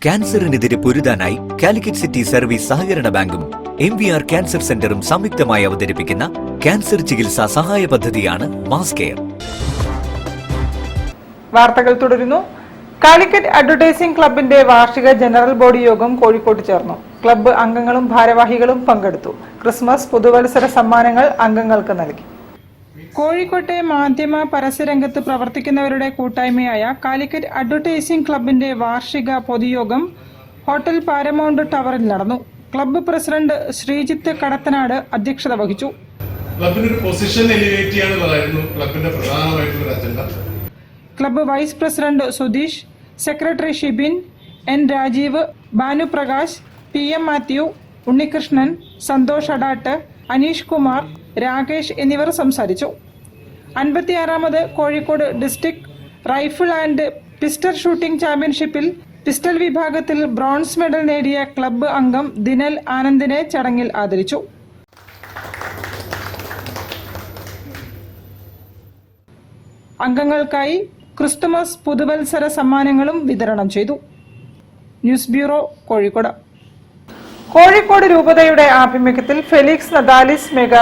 ക്യാൻസറിനെതിരെ പൊരുതാനായി Calicut city service സഹകരണ ബാങ്കും MVR cancer സെന്ററും സംയുക്തമായി അവതരിപ്പിക്കുന്ന ക്യാൻസർ ചികിത്സാ സഹായ പദ്ധതിയാണ് മാസ് കെയർ. വാർത്തകൾ തുടരുന്നു. കാലിക്കറ്റ് അഡ്വർടൈസിംഗ് ക്ലബിന്റെ വാർഷിക ജനറൽ ബോഡി യോഗം കോഴിക്കോട്ട് ചേർന്നു. ക്ലബ്ബ് അംഗങ്ങളും ഭാരവാഹികളും പങ്കെടുത്തു. ക്രിസ്മസ് പുതുവത്സര സമ്മാനങ്ങൾ അംഗങ്ങൾക്ക് നൽകി. കോഴിക്കോട്ടെ മാധ്യമ പരസ്യരംഗത്ത് പ്രവർത്തിക്കുന്നവരുടെ കൂട്ടായ്മയായ കാലിക്കറ്റ് അഡ്വർടൈസിംഗ് ക്ലബിന്റെ വാർഷിക പൊതുയോഗം ഹോട്ടൽ പാരമൗണ്ട് ടവറിൽ നടന്നു. ക്ലബ്ബ് പ്രസിഡന്റ് ശ്രീജിത്ത് കടത്തനാട് അധ്യക്ഷത വഹിച്ചു. Club vice president Sudheesh, secretary Shibin, N Rajeev, Bhanuprakash, PM Mathew, Unnikrishnan, Santhosh Adatt, Aneesh Kumar, Rakesh എന്നിവർ സംസാരിച്ചു. 56ാമത് Kozhikode district rifle and pistol shooting ചാമ്പ്യൻഷിപ്പിൽ പിസ്റ്റൾ വിഭാഗത്തിൽ ബ്രോൺസ് മെഡൽ നേടിയ ക്ലബ്ബ് അംഗം ദിനൽ ആനന്ദിനെ ചടങ്ങിൽ ആദരിച്ചു. അംഗങ്ങൾക്കായി ക്രിസ്തുമസ് പുതുവത്സര സമ്മാനങ്ങളും വിതരണം ചെയ്തു. News bureau, Kozhikode. കോഴിക്കോട് രൂപതയുടെ ആഭിമുഖ്യത്തിൽ ഫെലിക്സ് നദാലിസ് മെഗാ